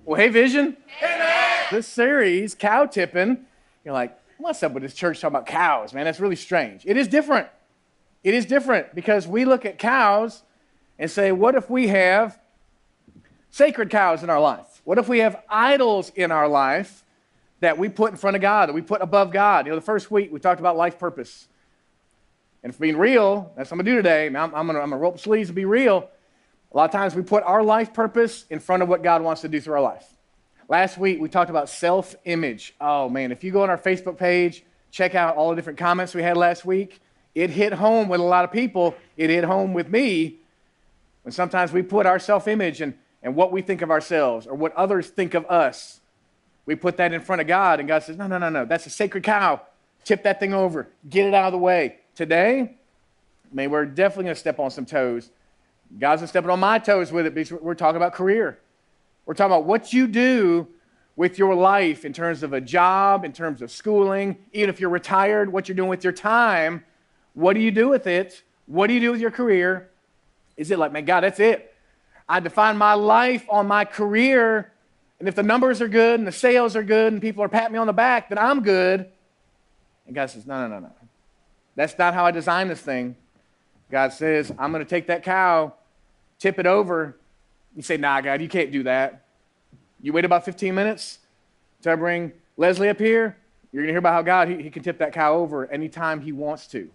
Well, hey, Vision. This series, cow tipping, you're like, what's up with this church talking about cows, man? That's really strange. It is different. It is different because we look at cows and say, what if we have sacred cows in our life? What if we have idols in our life that we put in front of God, that we put above God? You know, the first week we talked about life purpose. And for being real, that's what I'm going to do today. I'm going to roll up sleeves and be real. A lot of times we put our life purpose in front of what God wants to do through our life. Last week, we talked about self-image. Oh, man, if you go on our Facebook page, check out all the different comments we had last week. It hit home with a lot of people. It hit home with me when sometimes we put our self-image and what we think of ourselves or what others think of us. We put that in front of God, and God says, no, that's a sacred cow. Tip that thing over. Get it out of the way. Today, man, we're definitely going to step on some toes. God's been stepping on my toes with it because we're talking about career. We're talking about what you do with your life in terms of a job, in terms of schooling, even if you're retired, what you're doing with your time. What do you do with it? What do you do with your career? Is it like, man, God, that's it. I define my life on my career, and if the numbers are good and the sales are good and people are patting me on the back, then I'm good. And God says, no. That's not how I designed this thing. God says, I'm going to take that cow, tip it over. You say, nah, God, you can't do that. You wait about 15 minutes till I bring Leslie up here. You're going to hear about how God, he can tip that cow over anytime he wants to.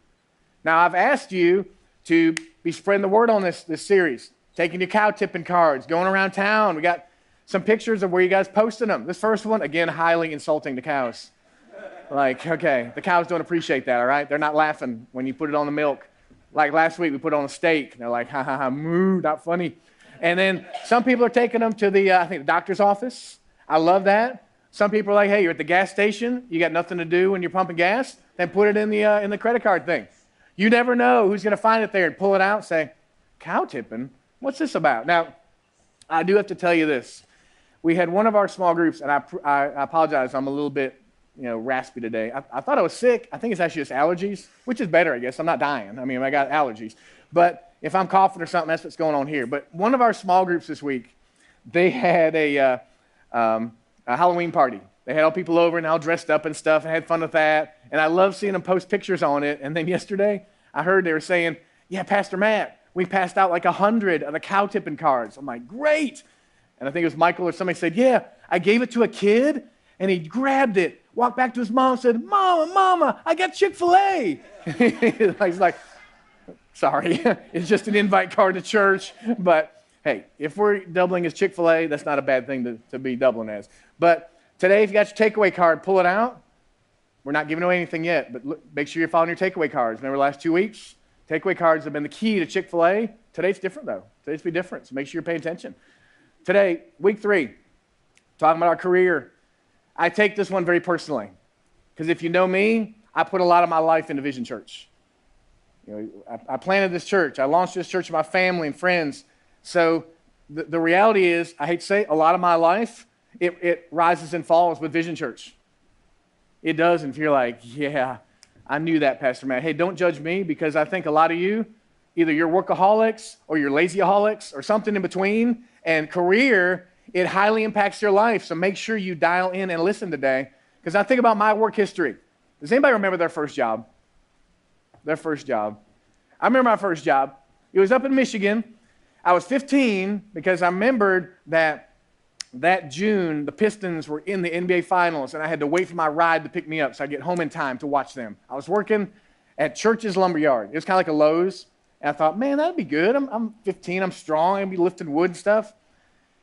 Now, I've asked you to be spreading the word on this series, taking your cow tipping cards, going around town. We got some pictures of where you guys posted them. This first one, again, highly insulting to cows. Like, okay, the cows don't appreciate that, all right? They're not laughing when you put it on the milk. Like last week, we put it on a steak. And they're like, ha, moo, not funny. And then some people are taking them to the doctor's office. I love that. Some people are like, hey, you're at the gas station. You got nothing to do when you're pumping gas. Then put it in the credit card thing. You never know who's going to find it there and pull it out and say, cow tipping? What's this about? Now, I do have to tell you this. We had one of our small groups, and I apologize. I'm a little bit raspy today. I thought I was sick. I think it's actually just allergies, which is better, I guess. I'm not dying. I mean, I got allergies. But if I'm coughing or something, that's what's going on here. But one of our small groups this week, they had a Halloween party. They had all people over and all dressed up and stuff and had fun with that. And I love seeing them post pictures on it. And then yesterday, I heard they were saying, yeah, Pastor Matt, we passed out like 100 of the cow tipping cards. I'm like, great. And I think it was Michael or somebody said, yeah, I gave it to a kid, and he grabbed it, walked back to his mom and said, Mama, I got Chick-fil-A. He's like, sorry, it's just an invite card to church. But hey, if we're doubling as Chick-fil-A, that's not a bad thing to be doubling as. But today, if you got your takeaway card, pull it out. We're not giving away anything yet, but look, make sure you're following your takeaway cards. Remember the last 2 weeks? Takeaway cards have been the key to Chick-fil-A. Today's different, though. Today's be different, so make sure you're paying attention. Today, week 3, talking about our career. I take this one very personally, because if you know me, I put a lot of my life into Vision Church. I planted this church. I launched this church with my family and friends. So the reality is, I hate to say, a lot of my life, it rises and falls with Vision Church. It does, and if you're like, yeah, I knew that, Pastor Matt. Hey, don't judge me, because I think a lot of you, either you're workaholics or you're lazyaholics or something in between, and career, it highly impacts your life. So make sure you dial in and listen today, because I think about my work history. Does anybody remember their first job? Their first job. I remember my first job. It was up in Michigan. I was 15 because I remembered that June, the Pistons were in the NBA Finals, and I had to wait for my ride to pick me up so I'd get home in time to watch them. I was working at Church's Lumberyard. It was kind of like a Lowe's. And I thought, man, that'd be good. I'm 15. I'm strong. I'm going to be lifting wood and stuff.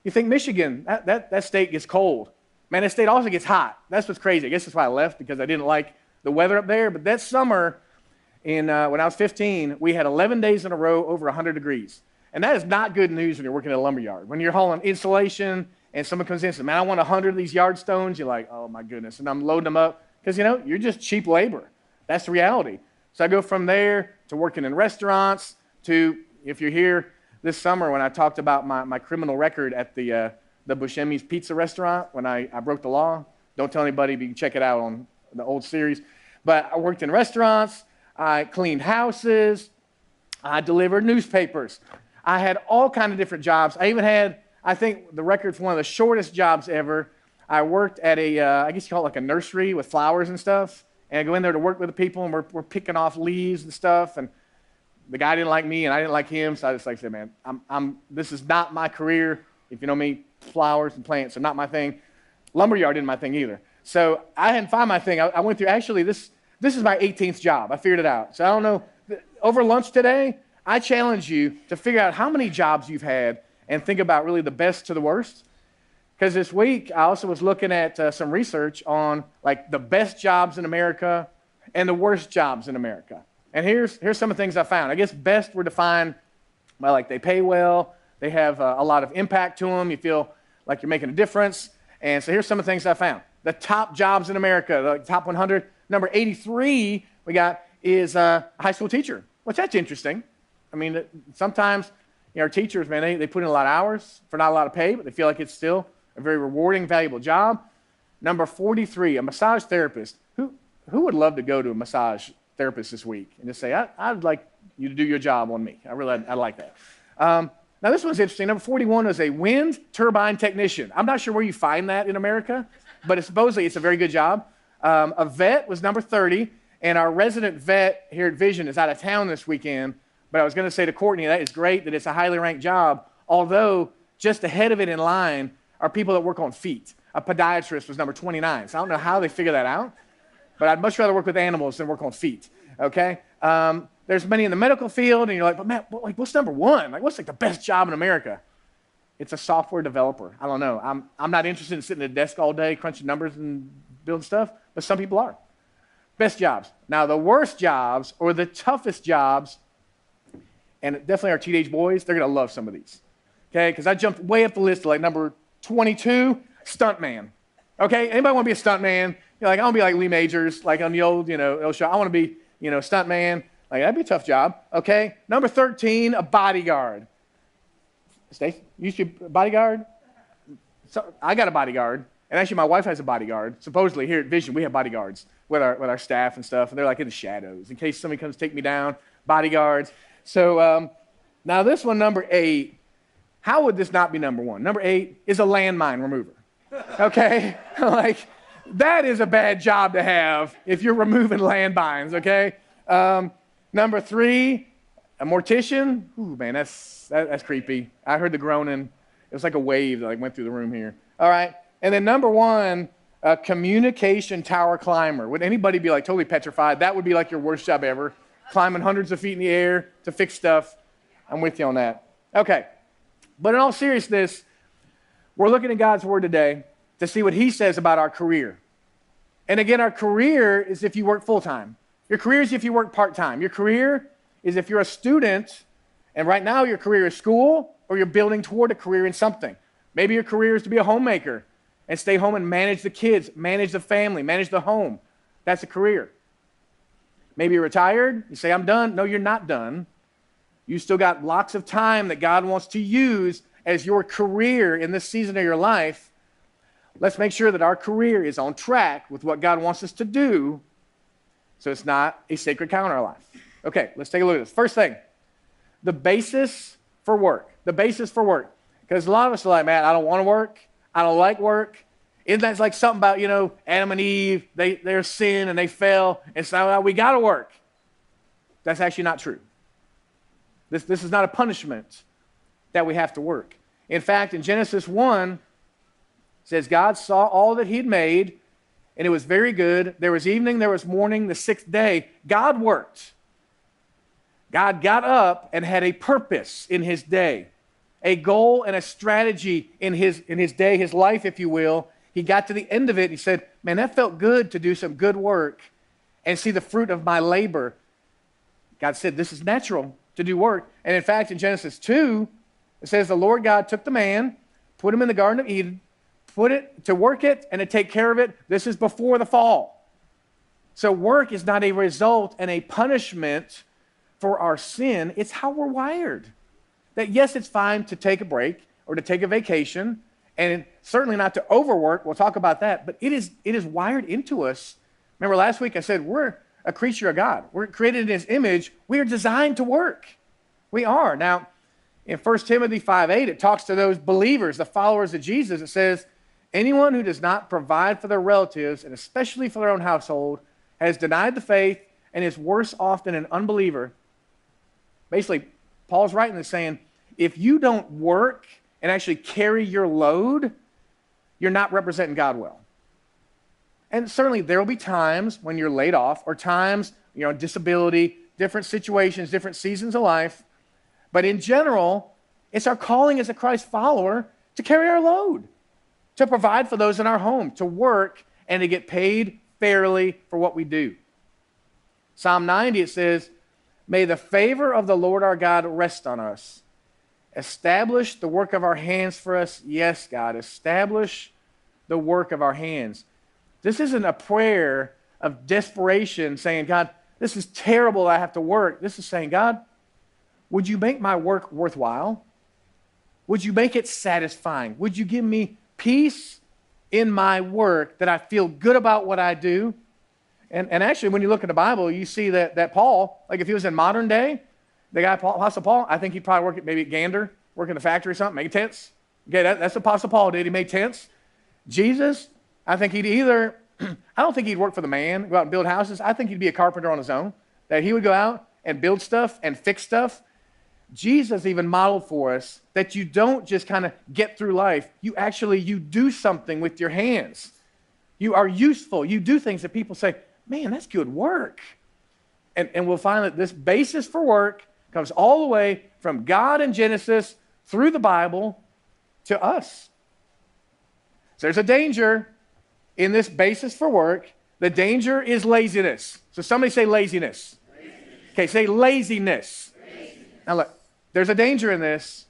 You think Michigan, that state gets cold. Man, that state also gets hot. That's what's crazy. I guess that's why I left, because I didn't like the weather up there. But that summer, when I was 15, we had 11 days in a row over 100 degrees. And that is not good news when you're working at a lumberyard. When you're hauling insulation and someone comes in and says, man, I want 100 of these yard stones. You're like, oh, my goodness. And I'm loading them up because, you're just cheap labor. That's the reality. So I go from there to working in restaurants to, if you're here this summer when I talked about my criminal record at the Buscemi's Pizza restaurant when I broke the law. Don't tell anybody, but you can check it out on the old series. But I worked in restaurants. I cleaned houses. I delivered newspapers. I had all kinds of different jobs. I I think the record's one of the shortest jobs ever. I worked at I guess you call it like a nursery with flowers and stuff. And I go in there to work with the people, and we're picking off leaves and stuff. And the guy didn't like me, and I didn't like him. So I just said, man, this is not my career. If you know me, flowers and plants are not my thing. Lumberyard isn't my thing either. So I hadn't found my thing. I went through, actually, this is my 18th job. I figured it out. So I don't know. Over lunch today, I challenge you to figure out how many jobs you've had and think about really the best to the worst. Because this week, I also was looking at some research on like the best jobs in America and the worst jobs in America. And here's some of the things I found. I guess best were defined by like they pay well, they have a lot of impact to them, you feel like you're making a difference. And so here's some of the things I found. The top jobs in America, the top 100, number 83 we got is a high school teacher, which that's interesting. I mean, sometimes our teachers, man, they put in a lot of hours for not a lot of pay, but they feel like it's still a very rewarding, valuable job. Number 43, a massage therapist. Who would love to go to a massage therapist this week and just say, I'd like you to do your job on me. I like that. Now, this one's interesting. Number 41 is a wind turbine technician. I'm not sure where you find that in America, but supposedly it's a very good job. A vet was number 30, and our resident vet here at Vision is out of town this weekend. But I was going to say to Courtney, that is great that it's a highly ranked job, although just ahead of it in line are people that work on feet. A podiatrist was number 29. So I don't know how they figure that out, but I'd much rather work with animals than work on feet, okay? There's many in the medical field, and you're like, but Matt, what's number one? Like, what's like the best job in America? It's a software developer. I don't know. I'm not interested in sitting at a desk all day crunching numbers and building stuff, but some people are. Best jobs. Now, the worst jobs or the toughest jobs, and definitely our teenage boys, they're going to love some of these, okay? Because I jumped way up the list to like number 22, stuntman. Okay, anybody want to be a stuntman? You're like, I want to be like Lee Majors, like on the old show. I want to be, stuntman. Like, that'd be a tough job. Okay, number 13, a bodyguard. Stacey, you used to be a bodyguard? So I got a bodyguard, and actually my wife has a bodyguard. Supposedly here at Vision, we have bodyguards with our staff and stuff, and they're like in the shadows in case somebody comes to take me down. Bodyguards. So now this one, number 8. How would this not be number 1? Number 8 is a landmine remover. Okay? Like, that is a bad job to have if you're removing landmines, okay? Number 3, a mortician. Ooh, man, that's creepy. I heard the groaning. It was like a wave that went through the room here. All right. And then number 1, a communication tower climber. Would anybody be like totally petrified? That would be like your worst job ever. Climbing hundreds of feet in the air to fix stuff. I'm with you on that. Okay. But in all seriousness, we're looking at God's Word today to see what He says about our career. And again, our career is if you work full-time. Your career is if you work part-time. Your career is if you're a student, and right now your career is school, or you're building toward a career in something. Maybe your career is to be a homemaker and stay home and manage the kids, manage the family, manage the home. That's a career. Maybe you're retired. You say, I'm done. No, you're not done. You still got lots of time that God wants to use as your career in this season of your life. Let's make sure that our career is on track with what God wants us to do so it's not a sacred cow in our life. Okay, let's take a look at this. First thing, the basis for work. The basis for work. Because a lot of us are like, man, I don't want to work. I don't like work. Isn't that like something about, Adam and Eve, they're sin and they fell, and so we got to work. That's actually not true. This is not a punishment that we have to work. In fact, in Genesis 1, it says, God saw all that He'd made, and it was very good. There was evening, there was morning, the 6th day. God worked. God got up and had a purpose in His day, a goal and a strategy in his day, His life, if you will. He got to the end of it, and He said, man, that felt good to do some good work and see the fruit of my labor. God said, this is natural to do work. And in fact, in Genesis 2, it says the Lord God took the man, put him in the Garden of Eden, put it to work it and to take care of it. This is before the fall. So work is not a result and a punishment for our sin. It's how we're wired. That yes, it's fine to take a break or to take a vacation, and certainly not to overwork. We'll talk about that. But it is wired into us. Remember last week I said we're a creature of God. We're created in His image. We are designed to work. We are. Now, In 1 Timothy 5:8, it talks to those believers, the followers of Jesus. It says, anyone who does not provide for their relatives, and especially for their own household, has denied the faith and is worse off than an unbeliever. Basically, Paul's writing this saying, if you don't work and actually carry your load, you're not representing God well. And certainly there will be times when you're laid off, or times, disability, different situations, different seasons of life. But in general, it's our calling as a Christ follower to carry our load, to provide for those in our home, to work and to get paid fairly for what we do. Psalm 90, it says, may the favor of the Lord our God rest on us. Establish the work of our hands for us. Yes, God, establish the work of our hands. This isn't a prayer of desperation saying, God, this is terrible, I have to work. This is saying, God, would you make my work worthwhile? Would you make it satisfying? Would you give me peace in my work, that I feel good about what I do? And actually, when you look at the Bible, you see that Paul, like if he was in modern day, the guy, Apostle Paul, I think he'd probably work at maybe at Gander, work in the factory or something, make tents. Okay, that's what Apostle Paul did. He made tents. Jesus, I think he'd either, I don't think he'd work for the man, go out and build houses. I think he'd be a carpenter on his own, that he would go out and build stuff and fix stuff. Jesus even modeled for us that you don't just kind of get through life. You do something with your hands. You are useful. You do things that people say, man, that's good work. And we'll find that this basis for work comes all the way from God in Genesis through the Bible to us. So there's a danger in this basis for work. The danger is laziness. So somebody say laziness. Okay, say laziness. Now look, there's a danger in this.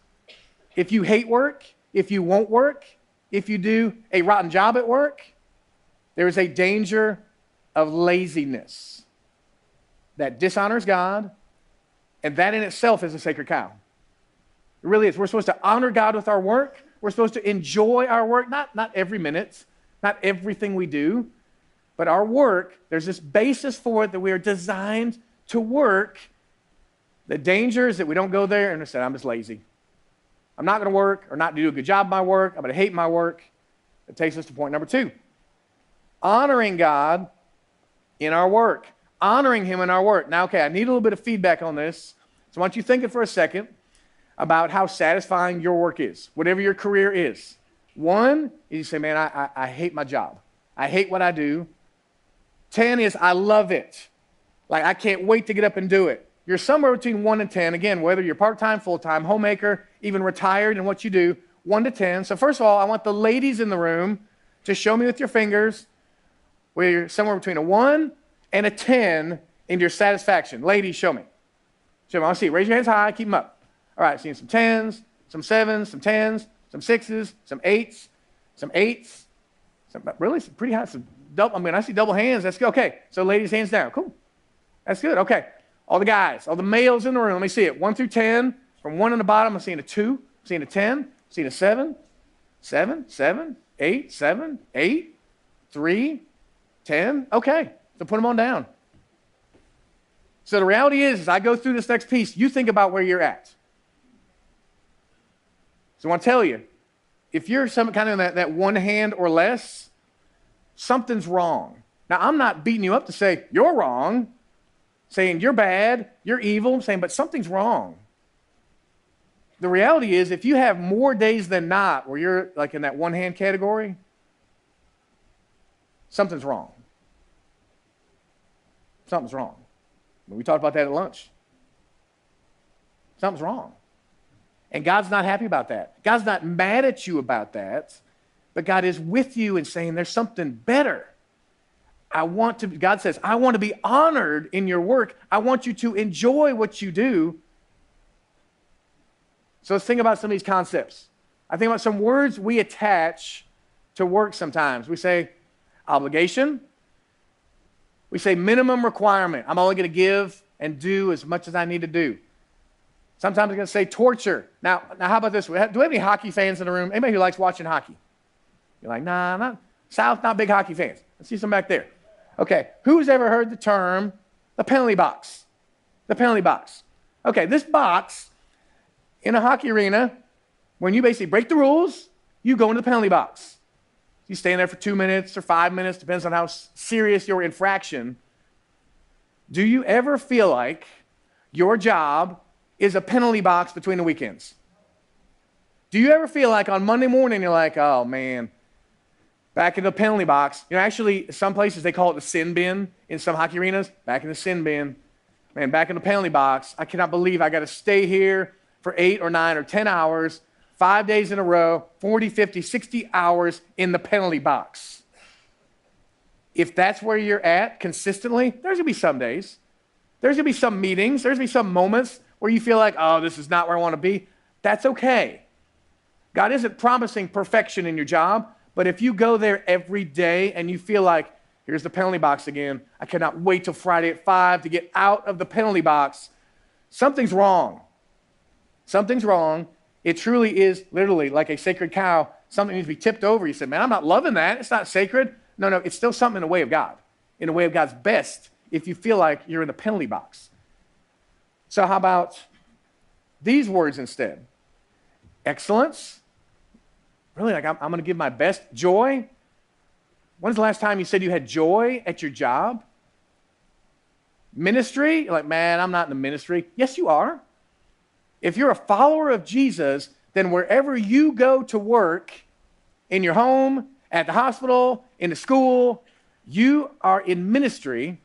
If you hate work, if you won't work, if you do a rotten job at work, there is a danger of laziness that dishonors God, and that in itself is a sacred cow. It really is. We're supposed to honor God with our work. We're supposed to enjoy our work, not every minute, not everything we do, but our work, there's this basis for it that we are designed to work. The danger is that we don't go there and say, I'm just lazy. I'm not going to work or not do a good job of my work. I'm going to hate my work. That takes us to point number 2. Honoring God in our work. Honoring Him in our work. Now, okay, I need a little bit of feedback on this. So I want you thinking for a second about how satisfying your work is, whatever your career is. One is you say, man, I hate my job. I hate what I do. 10 is I love it. Like I can't wait to get up and do it. You're somewhere between 1 and 10. Again, whether you're part-time, full-time, homemaker, even retired in what you do, 1 to 10. So first of all, I want the ladies in the room to show me with your fingers where you're somewhere between a 1 and a 10 in your satisfaction. Ladies, show me. Show me. I want to see it. Raise your hands high. Keep them up. All right, seeing some 10s, some 7s, some 10s, some 6s, some 8s, some 8s, some really some pretty high. Some double. I mean, I see double hands. That's good. Okay, so ladies, hands down. Cool. That's good. Okay. All the guys, all the males in the room, let me see it. 1 through 10. From 1 on the bottom, I'm seeing a 2. I'm seeing a 10. I'm seeing a 7. 7, 7, 8, 7, 8, 3, 10. Okay, so put them on down. So the reality is, as I go through this next piece, you think about where you're at. So I want to tell you, if you're some kind of that 1 hand or less, something's wrong. Now, I'm not beating you up to say you're wrong, saying you're bad, you're evil. I'm saying, but something's wrong. The reality is, if you have more days than not where you're like in that 1 hand category, something's wrong. Something's wrong. We talked about that at lunch. Something's wrong. And God's not happy about that. God's not mad at you about that, but God is with you and saying there's something better. God says, I want to be honored in your work. I want you to enjoy what you do. So let's think about some of these concepts. I think about some words we attach to work sometimes. We say obligation. We say minimum requirement. I'm only going to give and do as much as I need to do. Sometimes I'm going to say torture. Now how about this? Do we have any hockey fans in the room? Anybody who likes watching hockey? You're like, nah, not South, not big hockey fans. Let's see some back there. Okay, who's ever heard the term the penalty box? The penalty box. Okay, this box, In a hockey arena, when you basically break the rules, you go into the penalty box. You stand there for 2 minutes or 5 minutes, depends on how serious your infraction. Do you ever feel like your job is a penalty box between the weekends? Do you ever feel like on Monday morning you're like, oh man, back in the penalty box? You know, actually, some places they call it the sin bin in some hockey arenas. Back in the sin bin. Man, back in the penalty box. I cannot believe I got to stay here for 8 or 9 or 10 hours, 5 days in a row, 40, 50, 60 hours in the penalty box. If that's where you're at consistently, there's going to be some days. There's going to be some meetings. There's going to be some moments where you feel like, oh, this is not where I want to be. That's okay. God isn't promising perfection in your job, but if you go there every day and you feel like, here's the penalty box again, I cannot wait till Friday at 5 to get out of the penalty box, something's wrong. Something's wrong. It truly is literally like a sacred cow. Something needs to be tipped over. You said, man, I'm not loving that. It's not sacred. No, it's still something in the way of God, in the way of God's best, if you feel like you're in the penalty box. So how about these words instead? Excellence. Really, like I'm going to give my best. Joy. When's the last time you said you had joy at your job? Ministry. You're like, man, I'm not in the ministry. Yes, you are. If you're a follower of Jesus, then wherever you go to work, in your home, at the hospital, in the school, you are in ministry.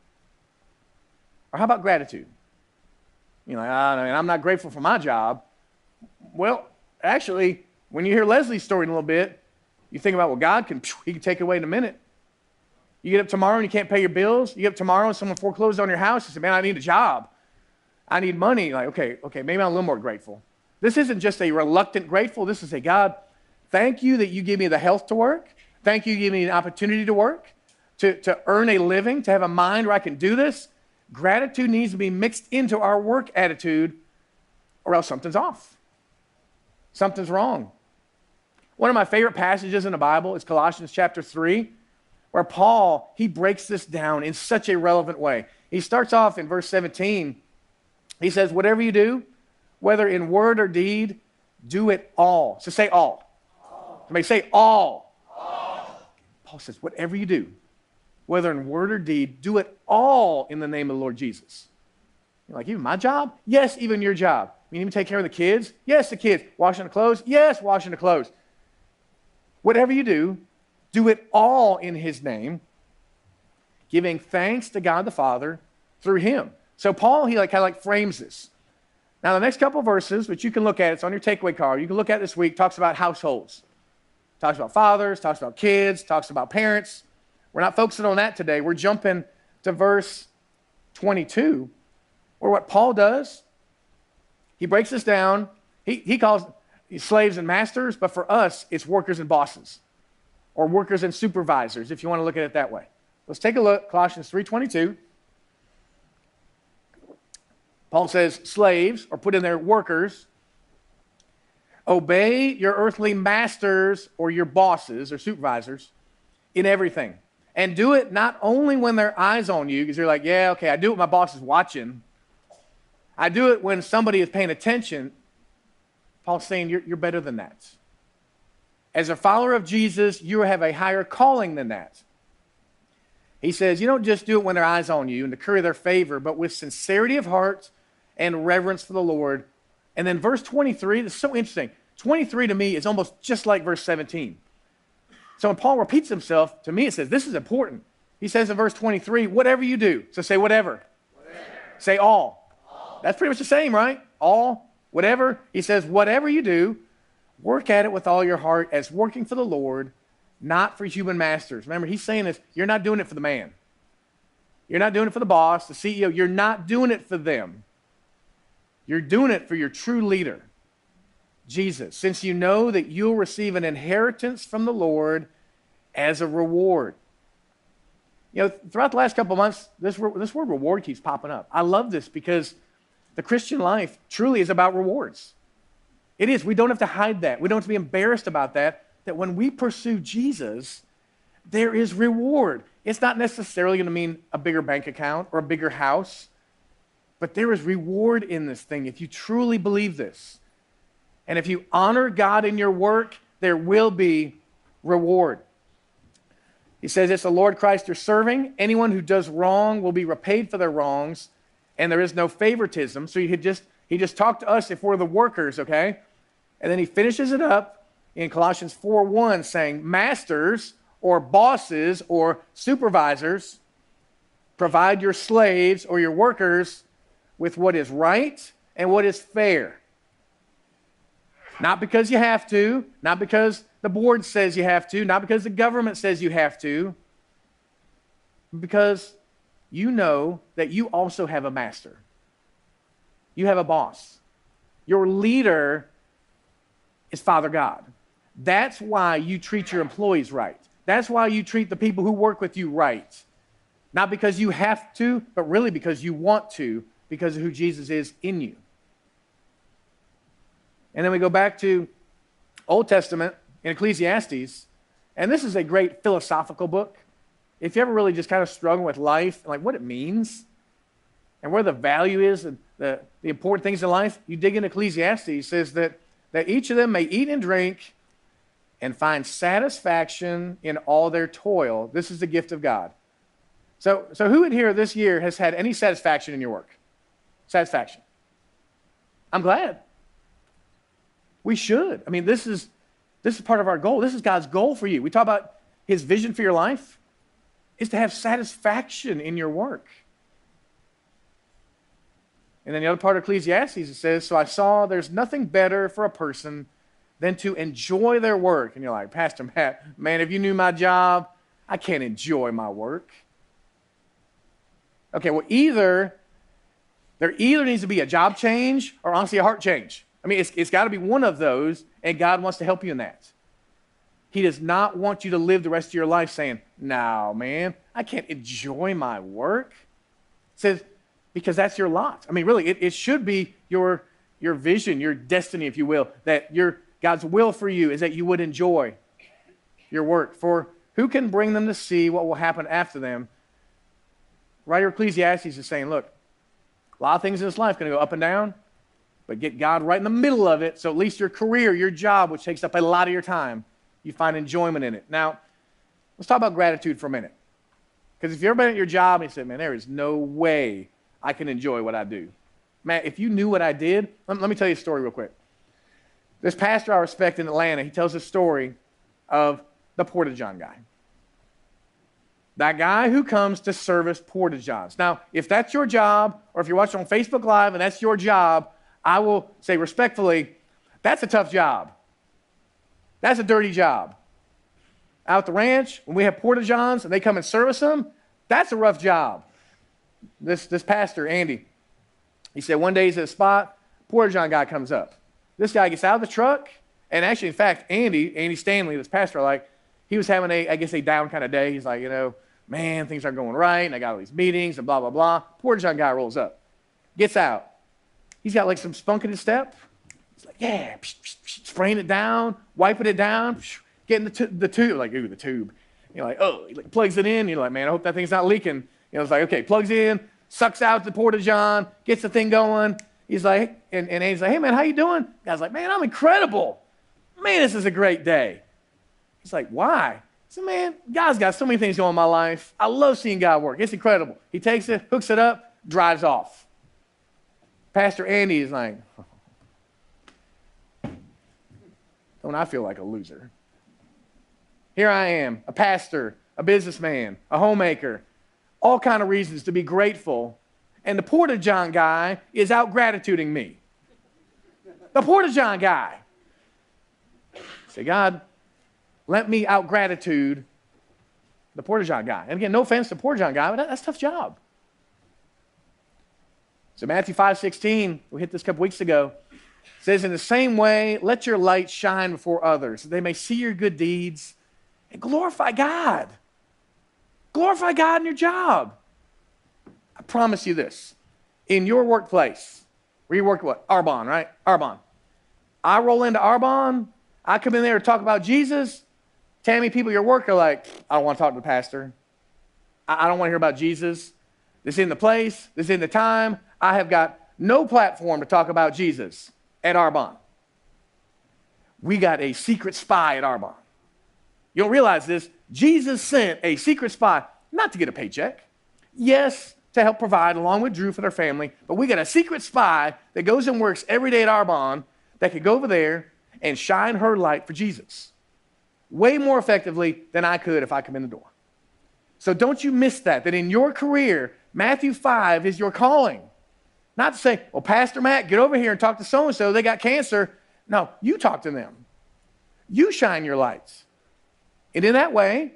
Or how about gratitude? You're like, I'm not grateful for my job. Well, actually, when you hear Leslie's story in a little bit, you think about, well, God he can take it away in a minute. You get up tomorrow and you can't pay your bills. You get up tomorrow and someone foreclosed on your house. You say, man, I need a job. I need money. Like, okay, maybe I'm a little more grateful. This isn't just a reluctant grateful. This is a God, thank you that you give me the health to work. Thank you, you give me an opportunity to work, to earn a living, to have a mind where I can do this. Gratitude needs to be mixed into our work attitude or else something's off. Something's wrong. One of my favorite passages in the Bible is Colossians chapter 3, where Paul, he breaks this down in such a relevant way. He starts off in verse 17. He says, whatever you do, whether in word or deed, do it all. So say all. Somebody say all. Paul says, whatever you do, whether in word or deed, do it all in the name of the Lord Jesus. You're like, even my job? Yes, even your job. You need to take care of the kids? Yes, the kids. Washing the clothes? Yes, washing the clothes. Whatever you do it all in his name, giving thanks to God the Father through him. So Paul, he kind of frames this. Now, the next couple of verses, which you can look at, it's on your takeaway card, you can look at this week, talks about households. Talks about fathers, talks about kids, talks about parents. We're not focusing on that today. We're jumping to verse 22, where what Paul does, he breaks this down. He calls slaves and masters, but for us, it's workers and bosses, or workers and supervisors, if you want to look at it that way. Let's take a look, Colossians 3:22. Paul says, slaves, or put in there workers, obey your earthly masters or your bosses or supervisors in everything. And do it not only when their eyes on you, because you're like, yeah, okay, I do it when my boss is watching. I do it when somebody is paying attention. Paul's saying you're better than that. As a follower of Jesus, you have a higher calling than that. He says, you don't just do it when their eyes on you and to curry their favor, but with sincerity of heart and reverence for the Lord. And then verse 23, this is so interesting. 23 to me is almost just like verse 17. So when Paul repeats himself, to me it says, this is important. He says in verse 23, whatever you do. So say whatever. Say all. That's pretty much the same, right? All, whatever. He says, whatever you do, work at it with all your heart as working for the Lord, not for human masters. Remember, he's saying this, you're not doing it for the man. You're not doing it for the boss, the CEO. You're not doing it for them. You're doing it for your true leader, Jesus, since you know that you'll receive an inheritance from the Lord as a reward. You know, throughout the last couple of months, this word reward keeps popping up. I love this because the Christian life truly is about rewards. It is. We don't have to hide that. We don't have to be embarrassed about that when we pursue Jesus, there is reward. It's not necessarily going to mean a bigger bank account or a bigger house, but there is reward in this thing if you truly believe this. And if you honor God in your work, there will be reward. He says it's the Lord Christ you're serving. Anyone who does wrong will be repaid for their wrongs, and there is no favoritism. So he just talked to us if we're the workers, okay? And then he finishes it up in Colossians 4:1 saying, masters or bosses or supervisors, provide your slaves or your workers with what is right and what is fair. Not because you have to, not because the board says you have to, not because the government says you have to, because you know that you also have a master. You have a boss. Your leader is Father God. That's why you treat your employees right. That's why you treat the people who work with you right. Not because you have to, but really because you want to, because of who Jesus is in you. And then we go back to Old Testament in Ecclesiastes, and this is a great philosophical book. If you ever really just kind of struggle with life, like what it means, and where the value is, and the important things in life, you dig into Ecclesiastes. It says that each of them may eat and drink and find satisfaction in all their toil. This is the gift of God. So who in here this year has had any satisfaction in your work? Satisfaction. I'm glad. We should. I mean, this is part of our goal. This is God's goal for you. We talk about his vision for your life is to have satisfaction in your work. And then the other part of Ecclesiastes, it says, so I saw there's nothing better for a person than to enjoy their work. And you're like, Pastor Matt, man, if you knew my job, I can't enjoy my work. Okay, well, there either needs to be a job change or honestly a heart change. I mean, it's got to be one of those, and God wants to help you in that. He does not want you to live the rest of your life saying, no, man, I can't enjoy my work. It says, because that's your lot. I mean, really, it should be your vision, your destiny, if you will, that God's will for you is that you would enjoy your work. For who can bring them to see what will happen after them? Writer of Ecclesiastes is saying, look, a lot of things in this life are going to go up and down, but get God right in the middle of it, so at least your career, your job, which takes up a lot of your time, you find enjoyment in it. Now, let's talk about gratitude for a minute. Because if you've ever been at your job and you say, man, there is no way I can enjoy what I do. Man, if you knew what I did, let me tell you a story real quick. This pastor I respect in Atlanta, he tells a story of the Porta-John guy. That guy who comes to service Porta-Johns. Now, if that's your job, or if you're watching on Facebook Live and that's your job, I will say respectfully, that's a tough job. That's a dirty job. Out at the ranch, when we have Porta-Johns and they come and service them, that's a rough job. This pastor, Andy, he said one day he's at a spot, Porta-John guy comes up. This guy gets out of the truck, and actually, in fact, Andy Stanley, this pastor, he was having a down kind of day. He's like, man, things aren't going right, and I got all these meetings, and blah, blah, blah. Porta-John guy rolls up, gets out. He's got some spunk in his step. He's like, yeah, spraying it down, wiping it down, getting the tube. Like, ooh, the tube. You're like, oh, he plugs it in. You're like, man, I hope that thing's not leaking. It's like, okay, plugs in, sucks out the Porta-John, gets the thing going. He's like, and Andy's like, hey, man, how you doing? The guy's like, man, I'm incredible. Man, this is a great day. He's like, why? He said, man, God's got so many things going in my life. I love seeing God work. It's incredible. He takes it, hooks it up, drives off. Pastor Andy is like, don't I feel like a loser? Here I am, a pastor, a businessman, a homemaker, all kind of reasons to be grateful, and the Porta-John guy is out gratituding me. The Porta-John guy. Say, God, let me out gratitude the Porta-John guy. And again, no offense to the Porta-John guy, but that's a tough job. So Matthew 5:16, we hit this a couple weeks ago, says, in the same way, let your light shine before others, so they may see your good deeds and glorify God. Glorify God in your job. I promise you this. In your workplace, where you work what? Arbonne, right? Arbonne. I roll into Arbonne. I come in there to talk about Jesus. Tammy, people at your work are like, I don't want to talk to the pastor. I don't want to hear about Jesus. This isn't the place. This isn't the time. I have got no platform to talk about Jesus at Arbonne. we got a secret spy at Arbonne. You don't realize this. Jesus sent a secret spy, not to get a paycheck. Yes, to help provide along with Drew for their family, but we got a secret spy that goes and works every day at Arbonne that could go over there and shine her light for Jesus way more effectively than I could if I come in the door. So don't you miss that in your career, Matthew 5 is your calling. Not to say, well, Pastor Matt, get over here and talk to so-and-so, they got cancer. No, you talk to them. You shine your lights. And in that way,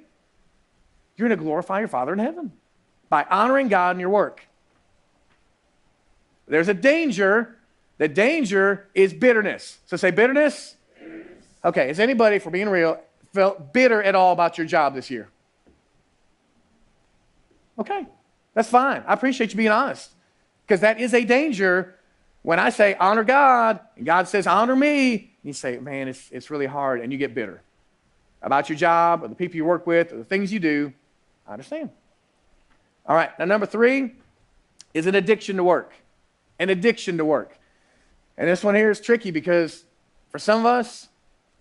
you're going to glorify your Father in heaven by honoring God in your work. There's a danger. The danger is bitterness. So say bitterness. Okay, has anybody, if we're being real, felt bitter at all about your job this year? Okay, that's fine. I appreciate you being honest, because that is a danger. When I say honor God, and God says honor me, you say, man, it's really hard, and you get bitter about your job or the people you work with or the things you do. I understand. All right, now number 3 is an addiction to work. An addiction to work. And this one here is tricky because for some of us,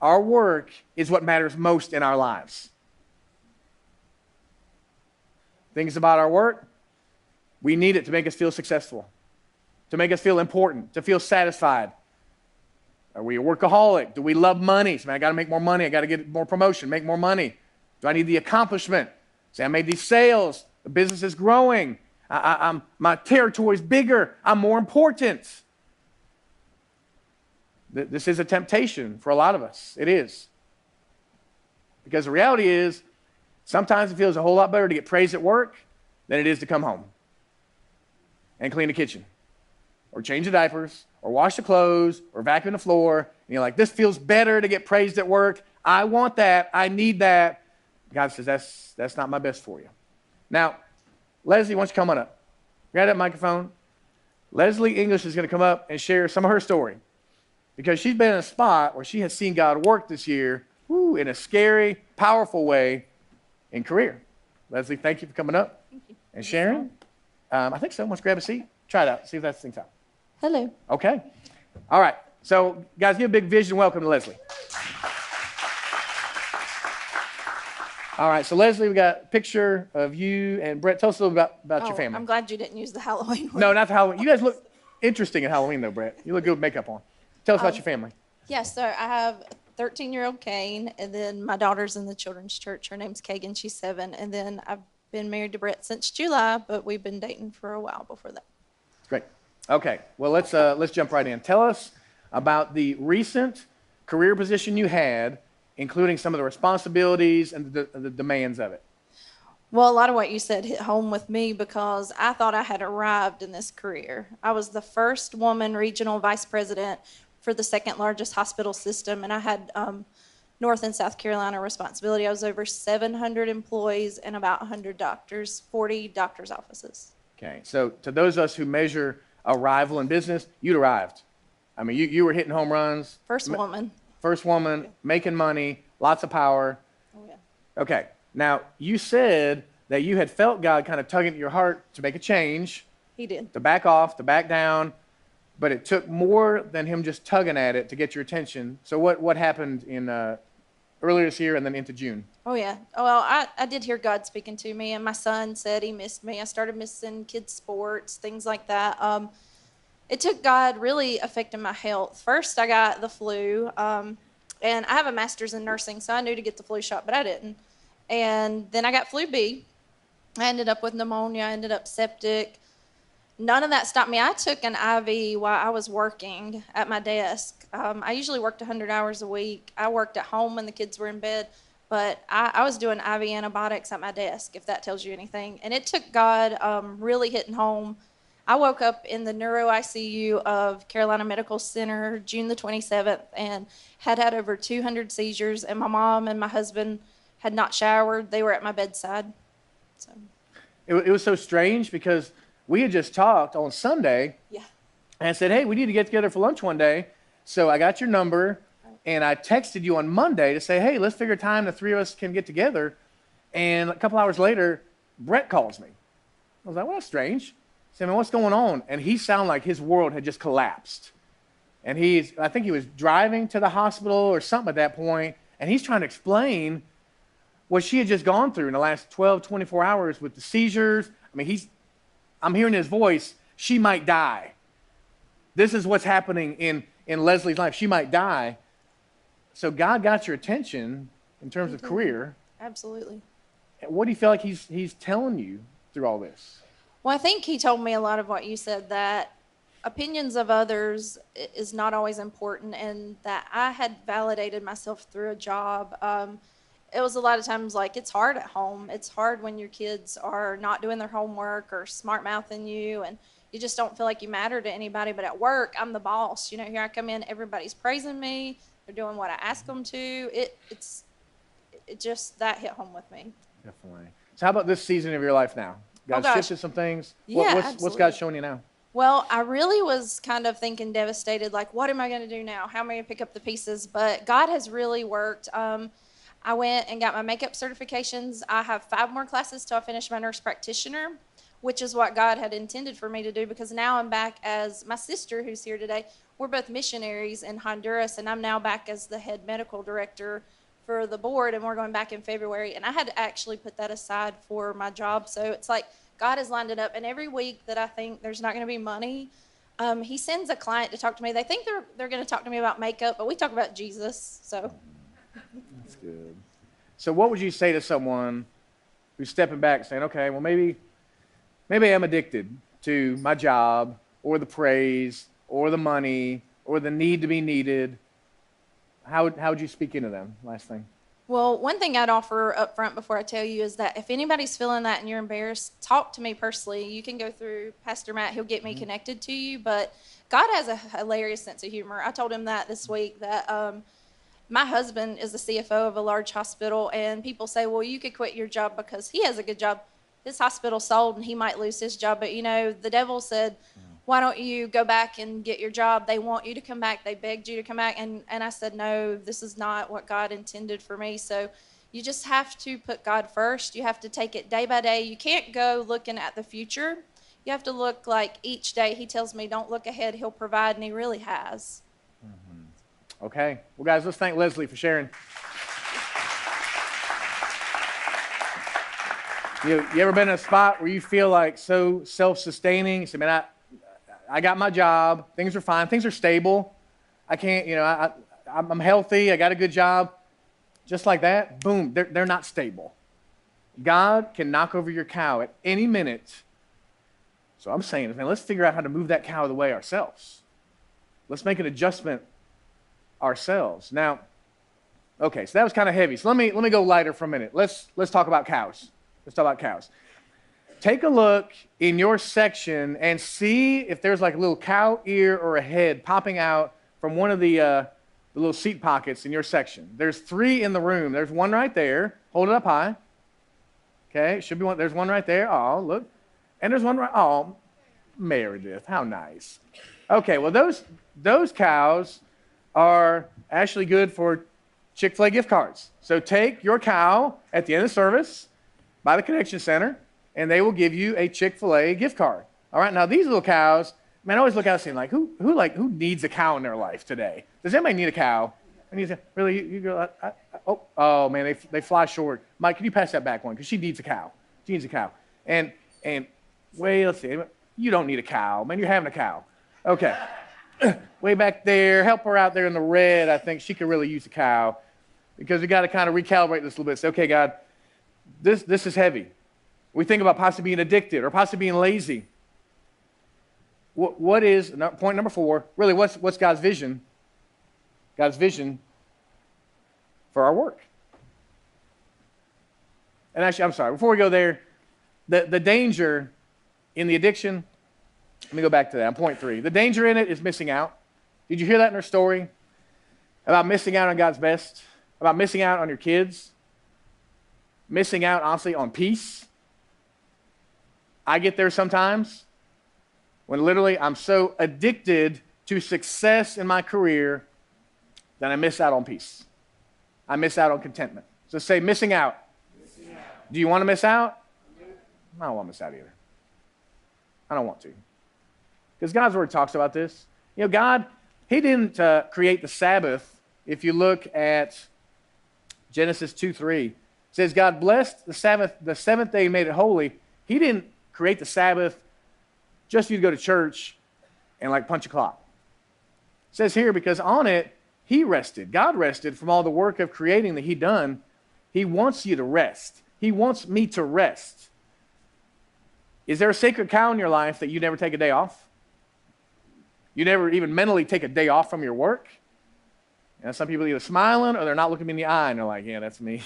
our work is what matters most in our lives. Things about our work, we need it to make us feel successful, to make us feel important, to feel satisfied. Are we a workaholic? Do we love money? So, man, I got to make more money. I got to get more promotion, make more money. Do I need the accomplishment? Say, I made these sales. The business is growing. My territory is bigger. I'm more important. This is a temptation for a lot of us. It is. Because the reality is, sometimes it feels a whole lot better to get praised at work than it is to come home and clean the kitchen or change the diapers or wash the clothes or vacuum the floor. And you're like, this feels better to get praised at work. I want that. I need that. God says, that's not my best for you. Now, Leslie, why don't you come on up? Grab that microphone. Leslie English is going to come up and share some of her story, because she's been in a spot where she has seen God work this year in a scary, powerful way in career. Leslie, thank you for coming up. Thank you. And Sharon, I think so. Let's grab a seat. Try it out. See if that stinks out. Hello. Okay. All right. So, guys, give a big vision welcome to Leslie. All right. So, Leslie, we got a picture of you and Brett. Tell us a little about your family. I'm glad you didn't use the Halloween one. No, not the Halloween. You guys look interesting at Halloween, though, Brett. You look good with makeup on. Tell us about your family. Yes, so I have a 13-year-old Kane, and then my daughter's in the children's church. Her name's Kagan. She's 7. And then I've been married to Brett since July, but we've been dating for a while before that. Great. Okay. Well, let's jump right in. Tell us about the recent career position you had, including some of the responsibilities and the demands of it. Well, a lot of what you said hit home with me because I thought I had arrived in this career. I was the first woman regional vice president for the second largest hospital system, and I had North and South Carolina responsibility. I was over 700 employees and about 100 doctors, 40 doctors' offices. Okay, so to those of us who measure arrival in business, you'd arrived. I mean, you were hitting home runs. First woman. First woman, making money, lots of power. Oh, yeah. Okay, now you said that you had felt God kind of tugging at your heart to make a change. He did. To back off, to back down, but it took more than him just tugging at it to get your attention. So what happened in earlier this year and then into June? Oh, yeah. Well, I did hear God speaking to me, and my son said he missed me. I started missing kids' sports, things like that. It took God really affecting my health. First, I got the flu, and I have a master's in nursing, so I knew to get the flu shot, but I didn't. And then I got flu B. I ended up with pneumonia. I ended up septic. None of that stopped me. I took an IV while I was working at my desk. I usually worked 100 hours a week. I worked at home when the kids were in bed, but I was doing IV antibiotics at my desk, if that tells you anything. And it took God really hitting home. I woke up in the neuro ICU of Carolina Medical Center June the 27th and had over 200 seizures, and my mom and my husband had not showered. They were at my bedside. So It was so strange because we had just talked on Sunday. Yeah. And I said, hey, we need to get together for lunch one day. So I got your number, and I texted you on Monday to say, hey, let's figure a time the three of us can get together. And a couple hours later, Brett calls me. I was like, well, that's strange. I said, man, what's going on? And he sounded like his world had just collapsed. And I think he was driving to the hospital or something at that point, and he's trying to explain what she had just gone through in the last 12, 24 hours with the seizures. I mean, I'm hearing his voice, she might die. This is what's happening in Leslie's life. She might die. So God got your attention in terms of career. Absolutely. What do you feel like he's telling you through all this? Well, I think he told me a lot of what you said, that opinions of others is not always important, and that I had validated myself through a job. It was a lot of times like it's hard at home. It's hard when your kids are not doing their homework or smart mouthing you, and you just don't feel like you matter to anybody. But at work, I'm the boss. You know, here I come in, everybody's praising me. They're doing what I ask them to. It just that hit home with me. Definitely. So how about this season of your life now? God's shifted some things. Yeah, what's God showing you now? Well, I really was kind of thinking devastated, like, what am I going to do now? How am I going to pick up the pieces? But God has really worked. I went and got my makeup certifications. I have 5 more classes till I finish my nurse practitioner, which is what God had intended for me to do, because now I'm back as my sister who's here today. We're both missionaries in Honduras, and I'm now back as the head medical director for the board, and we're going back in February. And I had to actually put that aside for my job. So it's like God has lined it up. And every week that I think there's not going to be money, he sends a client to talk to me. They think they're going to talk to me about makeup, but we talk about Jesus. So that's good. So what would you say to someone who's stepping back saying, okay, well, maybe I'm addicted to my job or the praise or the money or the need to be needed? How would you speak into them? Last thing. Well, one thing I'd offer up front before I tell you is that if anybody's feeling that and you're embarrassed, talk to me personally. You can go through Pastor Matt. He'll get me connected to you. But God has a hilarious sense of humor. I told him that this week, that my husband is the CFO of a large hospital, and people say, well, you could quit your job because he has a good job. His hospital sold, and he might lose his job. But, you know, the devil said, why don't you go back and get your job? They want you to come back. They begged you to come back. And I said, no, this is not what God intended for me. So you just have to put God first. You have to take it day by day. You can't go looking at the future. You have to look like each day. He tells me, don't look ahead. He'll provide, and he really has. Mm-hmm. Okay. Well, guys, let's thank Leslie for sharing. You ever been in a spot where you feel like so self-sustaining? You say, man, I got my job. Things are fine. Things are stable. I can't, I'm healthy. I got a good job. Just like that, boom, they're not stable. God can knock over your cow at any minute. So I'm saying, man, let's figure out how to move that cow out of the way ourselves. Let's make an adjustment ourselves. Now, okay, so that was kind of heavy. So let me go lighter for a minute. Let's talk about cows. Let's talk about cows. Take a look in your section and see if there's like a little cow ear or a head popping out from one of the little seat pockets in your section. There's 3 in the room. There's one right there. Hold it up high. Okay, should be one. There's one right there. Oh, look. And there's one right. Oh, Meredith, how nice. Okay, well, those cows are actually good for Chick-fil-A gift cards. So take your cow at the end of the service by the Connection Center, and they will give you a Chick-fil-A gift card. All right, now these little cows, man, I always look out and say, like, who needs a cow in their life today? Does anybody need a cow? And you say, really, you go, oh man, they fly short. Mike, can you pass that back one? Because she needs a cow. She needs a cow. And wait, let's see. You don't need a cow, man. You're having a cow. Okay. Way back there, help her out there in the red. I think she could really use a cow, because we got to kind of recalibrate this a little bit. Say, okay, God, this is heavy. We think about possibly being addicted or possibly being lazy. What is, point number 4, really what's God's vision? God's vision for our work. And actually, I'm sorry, before we go there, the danger in the addiction, let me go back to that, on point 3. The danger in it is missing out. Did you hear that in her story? About missing out on God's best? About missing out on your kids? Missing out, honestly, on peace? I get there sometimes when literally I'm so addicted to success in my career that I miss out on peace. I miss out on contentment. So say missing out. Missing out. Do you want to miss out? I don't want to miss out either. I don't want to. Because God's word talks about this. You know, God He didn't create the Sabbath. If you look at Genesis 2:3, it says God blessed the Sabbath, the seventh day, He made it holy. He didn't create the Sabbath just for you to go to church and like punch a clock. It says here, because on it, He rested. God rested from all the work of creating that He'd done. He wants you to rest. He wants me to rest. Is there a sacred cow in your life that you never take a day off? You never even mentally take a day off from your work? And some people are either smiling or they're not looking me in the eye and they're like, yeah, that's me.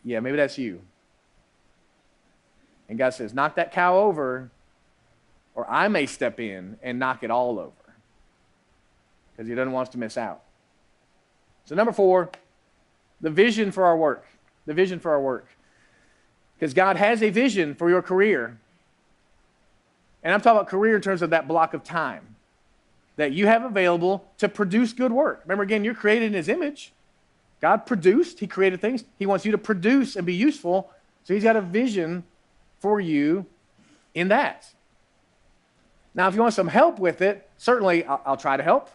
Yeah, maybe that's you. And God says, knock that cow over, or I may step in and knock it all over. Because He doesn't want us to miss out. So number 4, the vision for our work. The vision for our work. Because God has a vision for your career. And I'm talking about career in terms of that block of time that you have available to produce good work. Remember, again, you're created in His image. God produced, He created things. He wants you to produce and be useful. So He's got a vision for you in that. Now, if you want some help with it, certainly I'll try to help.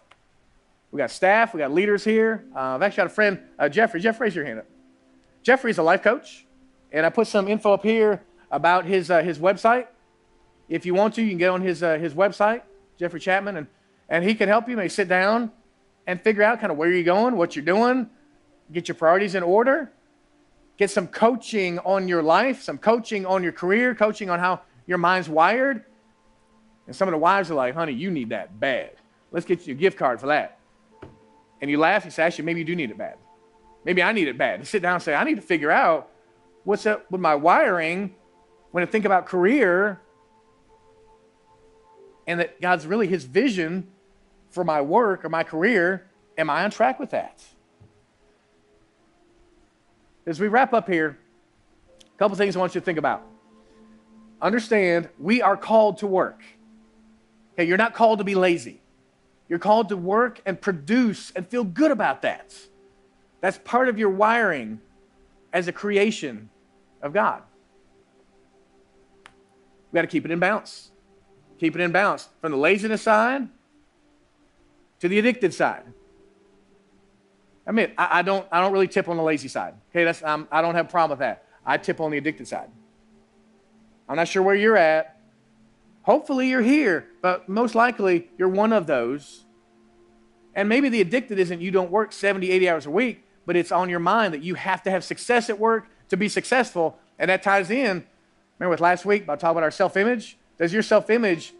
We got staff, we got leaders here. I've actually got a friend, Jeffrey. Jeff, raise your hand up. Jeffrey's a life coach, and I put some info up here about his website. If you want to, you can get on his website, Jeffrey Chapman, and he can help you. Maybe sit down and figure out kind of where you're going, what you're doing, get your priorities in order, get some coaching on your life, some coaching on your career, coaching on how your mind's wired. And some of the wives are like, honey, you need that bad. Let's get you a gift card for that. And you laugh, you say, actually, maybe you do need it bad. Maybe I need it bad. To sit down and say, I need to figure out what's up with my wiring when I think about career, and that God's really His vision for my work or my career. Am I on track with that? As we wrap up here, a couple things I want you to think about. Understand, we are called to work. Okay, you're not called to be lazy. You're called to work and produce and feel good about that. That's part of your wiring as a creation of God. We got to keep it in balance. Keep it in balance from the laziness side to the addicted side. I mean, I don't really tip on the lazy side. Okay, I don't have a problem with that. I tip on the addicted side. I'm not sure where you're at. Hopefully you're here, but most likely you're one of those. And maybe the addicted isn't you don't work 70, 80 hours a week, but it's on your mind that you have to have success at work to be successful. And that ties in, remember with last week about talking about our self-image? Does your self-image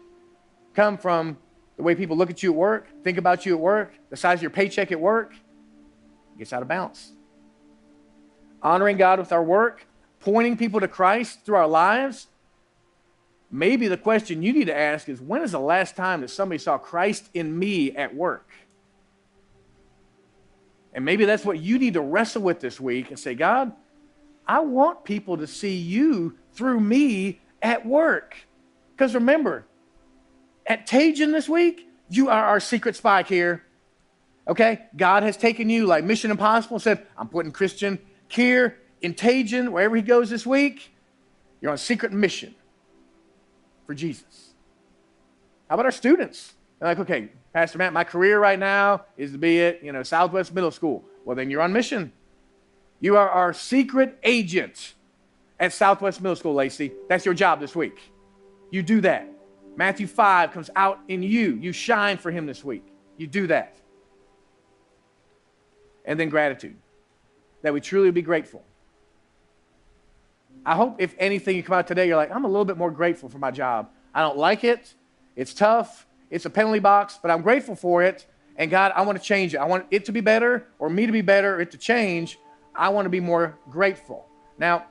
come from the way people look at you at work, think about you at work, the size of your paycheck at work? It gets out of balance. Honoring God with our work, pointing people to Christ through our lives. Maybe the question you need to ask is, when is the last time that somebody saw Christ in me at work? And maybe that's what you need to wrestle with this week and say, God, I want people to see you through me at work. Because remember, at Tajin this week, you are our secret spy here. Okay? God has taken you like Mission Impossible and said, I'm putting Christian Kier in Tajin, wherever he goes this week. You're on a secret mission for Jesus. How about our students? They're like, okay, Pastor Matt, my career right now is to be at, Southwest Middle School. Well, then you're on mission. You are our secret agent at Southwest Middle School, Lacey. That's your job this week. You do that. Matthew 5 comes out in you. You shine for Him this week. You do that. And then gratitude. That we truly be grateful. I hope if anything you come out today, you're like, I'm a little bit more grateful for my job. I don't like it. It's tough. It's a penalty box, but I'm grateful for it. And God, I want to change it. I want it to be better, or me to be better, or it to change. I want to be more grateful. Now,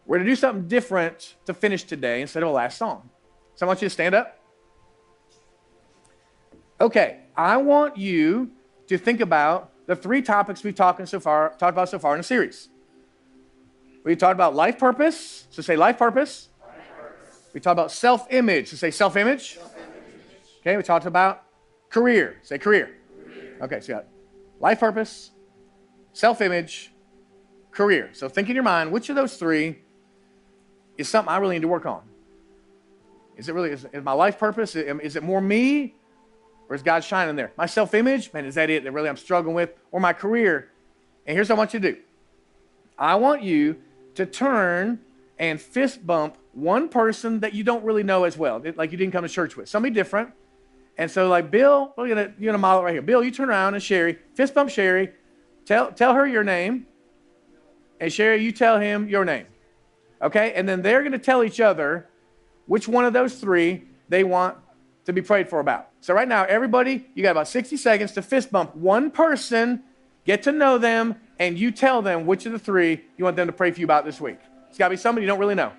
we're going to do something different to finish today instead of a last song. So I want you to stand up. Okay, I want you to think about the 3 topics we've talked about so far in the series. We talked about life purpose, so say life purpose. We talked about self-image, so say self-image. Okay, we talked about career, say career. Okay, so you got life purpose, self-image, career. So think in your mind, which of those 3 is something I really need to work on? Is it really, is my life purpose, is it more me, Where's God shining there? My self-image, man, is that it that really I'm struggling with? Or my career? And here's what I want you to do. I want you to turn and fist bump one person that you don't really know as well, like you didn't come to church with, somebody different. And so like Bill, you're gonna model it right here. Bill, you turn around and Sherry, fist bump Sherry, tell her your name, and Sherry, you tell him your name. Okay? And then they're gonna tell each other which one of those three they want to be prayed for about. So right now, everybody, you got about 60 seconds to fist bump one person, get to know them, and you tell them which of the three you want them to pray for you about this week. It's got to be somebody you don't really know.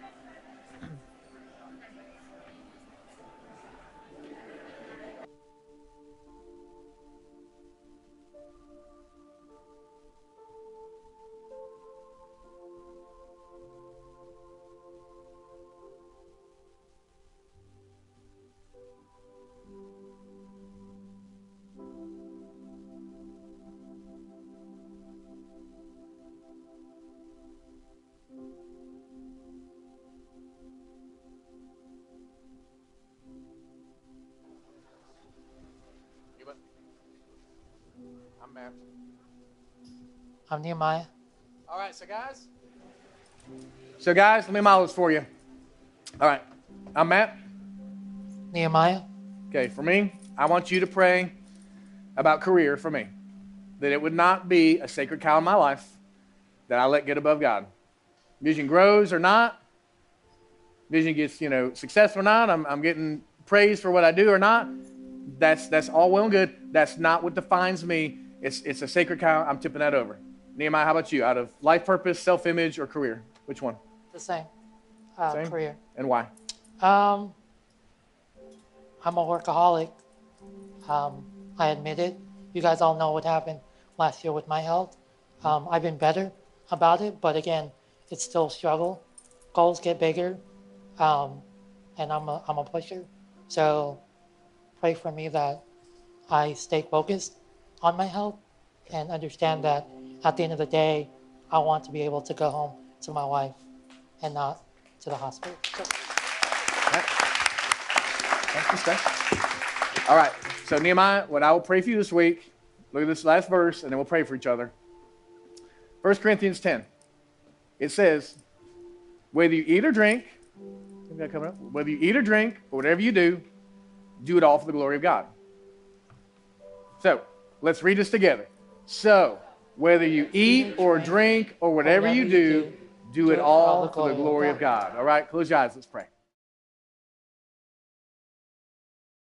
I'm Matt. I'm Nehemiah. All right, so guys, let me model this for you. All right, I'm Matt. Nehemiah. Okay, for me, I want you to pray about career for me. That it would not be a sacred cow in my life that I let get above God. Vision grows or not, vision gets, success or not, I'm getting praise for what I do or not. That's all well and good. That's not what defines me. It's a sacred cow. I'm tipping that over. Nehemiah, how about you? Out of life purpose, self-image, or career? Which one? The same. Same? Career. And why? I'm a workaholic. I admit it. You guys all know what happened last year with my health. I've been better about it, but again, it's still a struggle. Goals get bigger, and I'm a pusher. So pray for me that I stay focused on my health and understand that at the end of the day, I want to be able to go home to my wife and not to the hospital. All right. So Nehemiah, what I will pray for you this week, look at this last verse, and then we'll pray for each other. 1 Corinthians 10. It says, whether you eat or drink, whether you eat or drink, or whatever you do it all for the glory of God. So, let's read this together. So, whether you eat or drink or whatever you do it all for the glory of God. All right, close your eyes. Let's pray.